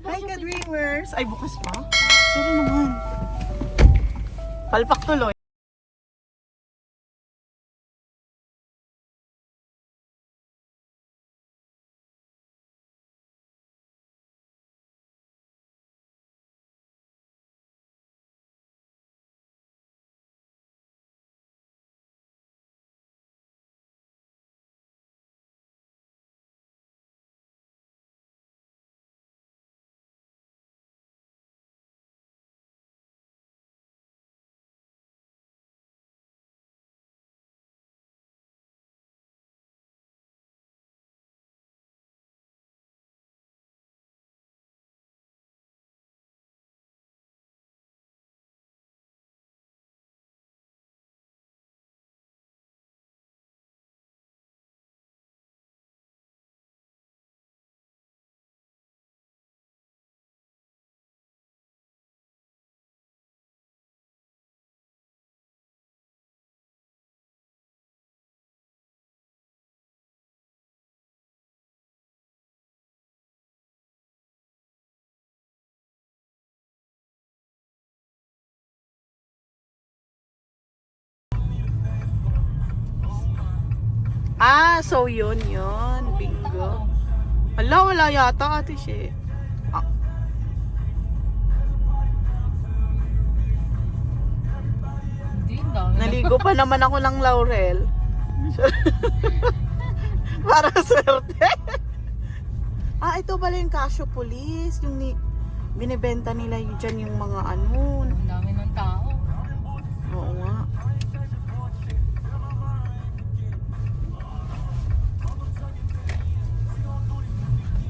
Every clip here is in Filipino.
Hi ka-dreamers! Ay, bukas pa? Sorry naman. Palpak tuloy. Ah, so yun. Bingo. Ala, wala yata ate siya. Ah, Hindi, dami. naligo pa naman ako ng laurel. Para swerte. Ah, ito pala yung Casio Police. Yung binibenta nila yun dyan yung mga ano. Ang dami ng tao. Oo nga.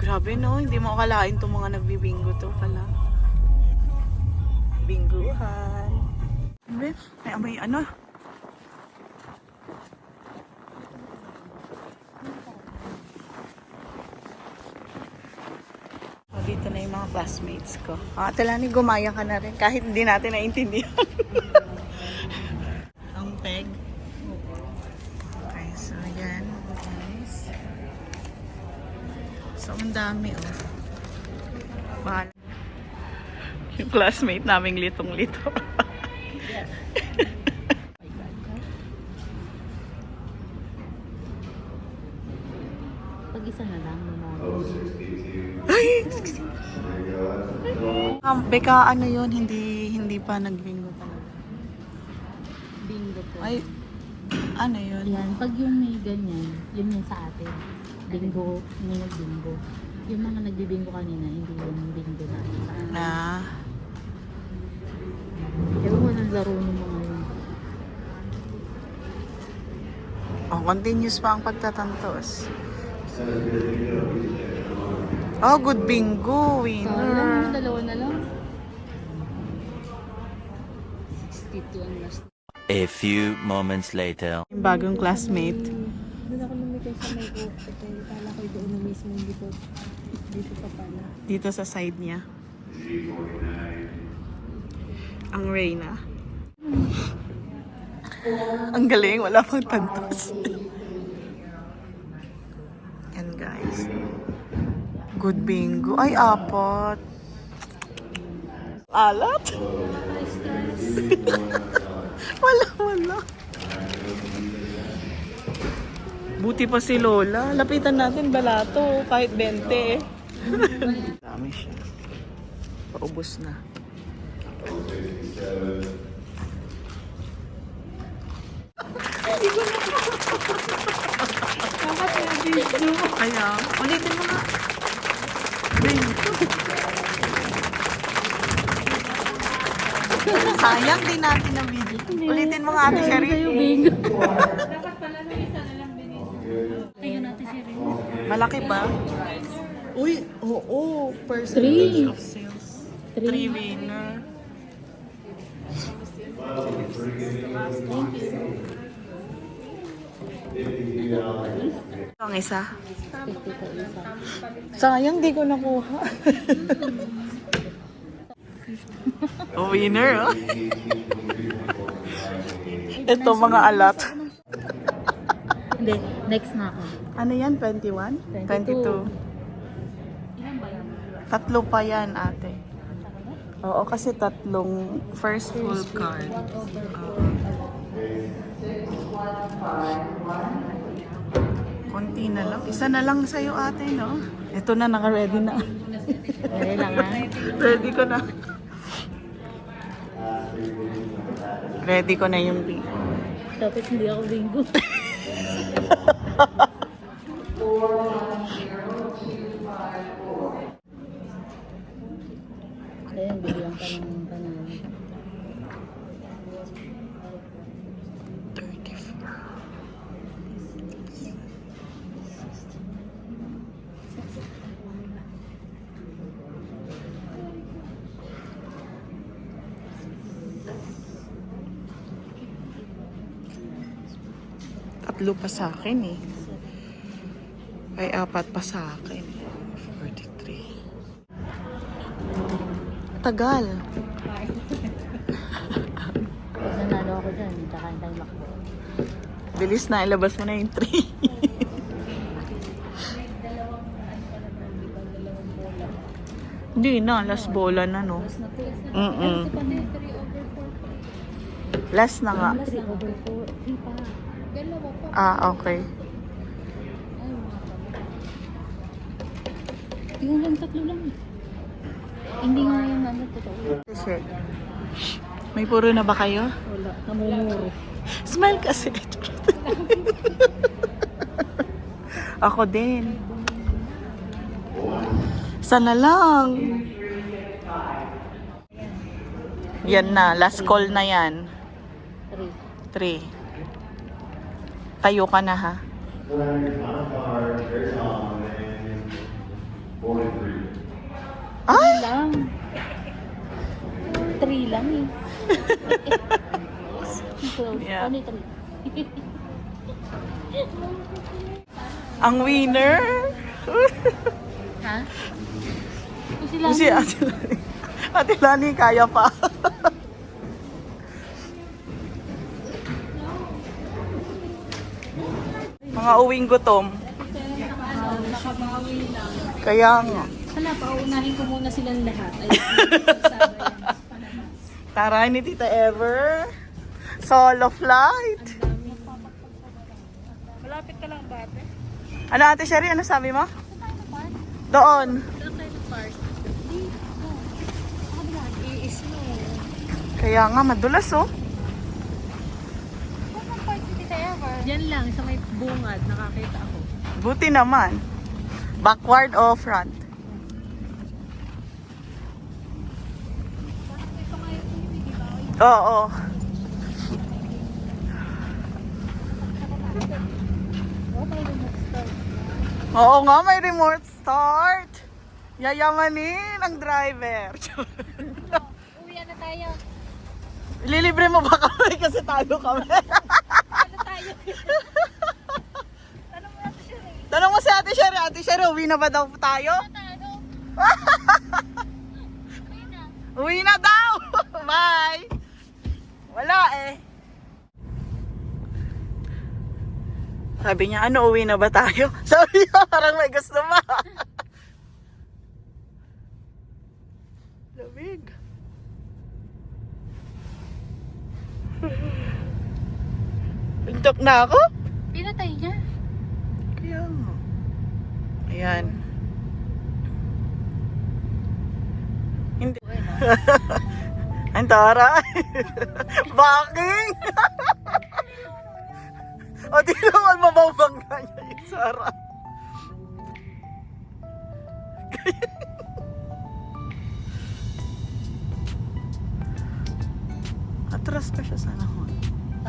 Grabe no, hindi mo akalain itong mga nagbibingo to pala. Binguhan. May ano? Oh, dito na yung mga classmates ko. Ah, Talani, gumaya ka na rin kahit hindi natin naintindihan. Ang peg. Okay, so yan guys. So, ang dami oh. Mahal. Yung classmate naming litong-lito. Pag-isa na lang. Ay! Beka, ano yun? Hindi pa nagbingo talaga. Bingo po. Ay, ano yun? Yan, pag yung may ganyan, yun yung sa atin. Bingo, may nagbingo. Yung mga nagbibingo kanina, hindi yung bingo na. Na, Pero walang laro ng mga yun. oh, continuous pa ang pagtatantos. Oh, good bingo, So, ilan winner. na, dalawa na lang. 62 ang last. A few moments later. Yung bagong classmate. Doon ako lumikay sa may court. Kala ko doon na mismo dito. Dito pa pala. Dito sa side niya. Ang Reyna. Ang galing, wala pang tantos. Yan guys. Good bingo. Ay, apat. Alat? Wala. Buti pa si Lola. Lapitan natin balato. Kahit 20 eh. Dami siya. Paubos na. Kaya, ulitin mo nga. Sayang din natin ang video. Ulitin mo nga ate Sherry. Bingo. Dapat pala na isa na lang binigay. Ayun natin siya rin. Malaki ba? Uy, oo. Three. Percentage of sales. 3 winner. Thank you. Ang isa. 50 po isa. Sayang, di ko nakuha. Winner, oh. Ito, mga alat. Hindi, next na ako. Ano yan? 21? 22. Ilan ba yun? Tatlo pa yan, ate. Oo, kasi tatlong first full card. Konti na lang. Isa na lang sa'yo, ate, no? Ito na, naka-ready na. Dali lang ha. Ready ko na. Ready ko na yung pink. Dapat hindi ako bingo. Ayun, bigyan ka ng panalo. 34. Tatlo pa sa akin eh. Ay, apat pa sa akin. 43. Tagal. Pag nanalo ako dyan, kakain tayo makbo. Bilis na, ilabas mo na yung 3. Hindi na, last bola na, no? Last na nga. 3/4. 3 pa. Ah, okay. Yung lang, tatlo lang. Hindi nga yung ano, totoo. Shit. May puro na ba kayo? Wala, namumuro. Smile kasi. Ako din. Sana lang. Yan na, last call na yan. 3. 3. Tayo ka na, ha? Ay! Lang. 3 lang eh. Yeah. Ano 3? Ang winner! Ha? Kasi lang. Si Ate Lani. Ate Lani, kaya pa. Mga uwing gutom. Kaya nga. Hala, paunahin ko muna silang lahat. Ay, Tara ni Tita Ever. Solo flight. malapit ka lang ba, ate? Ano, Ate Sherry? Ano sabi mo? Doon. Saan tayo ng park? Dito. Kabila. Iis mo. Kaya nga, madulas, oh. Saan ang park ni Tita Ever? Diyan lang, sa may bungad. Nakakita ako. Buti naman. Backward o front? Oo. Oo nga, may remote start. Yayamanin ang driver. Uwi na tayo. Ililibre mo ba kami kasi talo kami? Ano tayo? Tanong mo si Ate Sherry. Ate Sherry, uwi na ba daw tayo? Ano? Uwi na. Uwi na daw! Bye! Wala eh. Sabi niya, ano, uwi na ba tayo? Sabi niya, parang may gusto ba? Lamig. Pintok na ako? Pinatay niya. Kaya nga. Ayan. Hindi. Ang tara. Baking! O di naman mababangga niya yung Sara. Atras pa siya sana ko.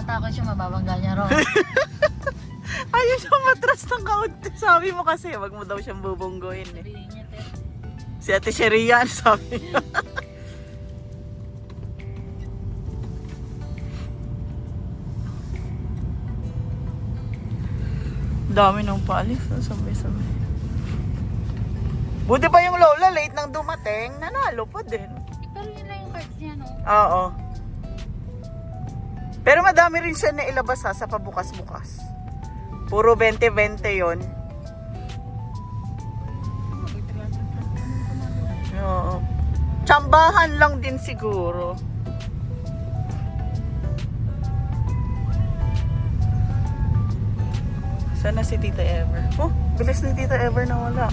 Tatakot siya, mababangga niya raw. Ayaw siya matras ng kaunti. Sabi mo kasi, wag mo daw siyang bubunggoyin eh. Sabihin niya, te. Si Ate Sherry yan, sabi niya. Dami nang paalis. Sabay-sabay. Buti pa yung lola, late nang dumating. Nanalo pa din. Pero yun lang yung cards niya, no? Oo. Pero madami rin siya na ilabas sa pabukas-bukas. Puro 20-20 yon. Oo. Tsambahan lang din siguro. Sana si Tita Ever? Oh, bilis ni Tita Ever na wala.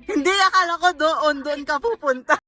Hindi, akala ko doon ka pupunta.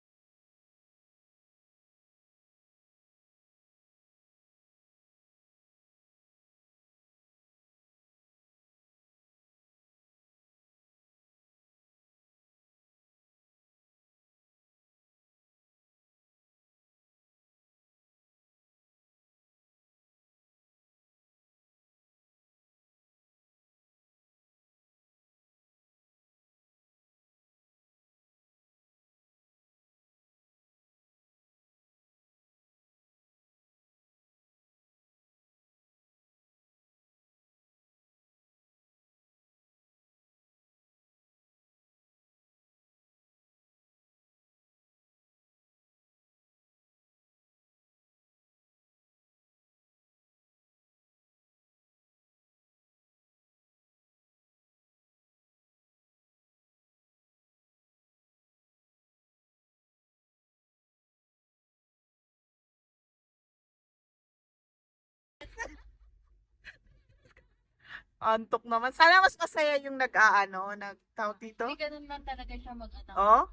Antok naman. Sana mas masaya yung nag-tawag dito. Hindi ganun lang talaga siya mag-ano. Oh,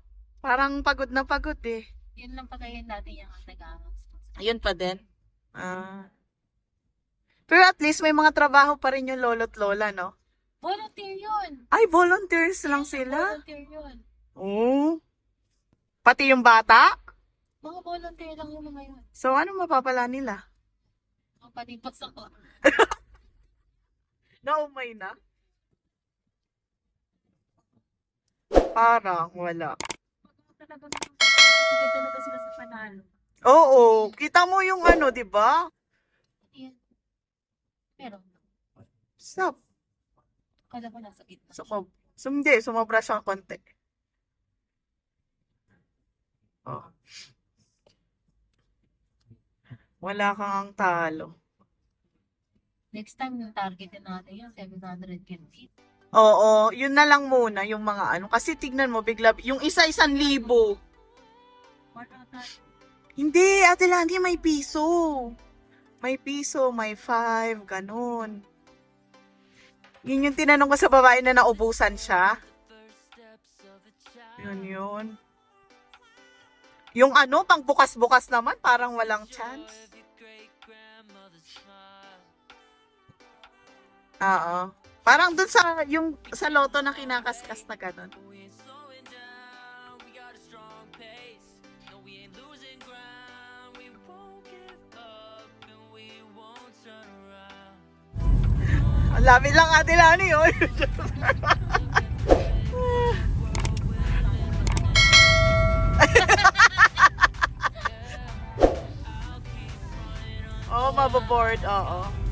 parang pagod na pagod eh. Yun lang patayin natin yung nag-ano. Ayun pa din. Ah. Pero at least may mga trabaho pa rin yung lolo't lola, no? Volunteer yun! Ay, volunteers lang sila. Volunteer yun. Oo. Pati yung bata? Mga volunteer lang yung mga yun. So, ano mapapala nila? Nakapanipas ako. Naumay na? Parang wala. Hindi talaga sila sa panalo. Oo, kita mo yung ano, di ba? Yan. Pero, Stop. kala ko nasa gitna. Hindi, sumobra siya konti. Oh. Wala kang talo. Next time, yung targetin natin yung 700 kills. Oo, yun na lang muna yung mga ano. Kasi tignan mo, bigla, yung isa 1,000. Hindi, Ate Lani, may piso. May piso, may 5, ganun. Yun yung tinanong ko sa babae na naubusan siya. Yun. Yung ano, pang bukas-bukas naman, parang walang chance. Oo. Parang dun sa, yung sa loto na kinakaskas na ganun. Ang lapit lang Ate Lani, oh. Oh, mababoard, oo.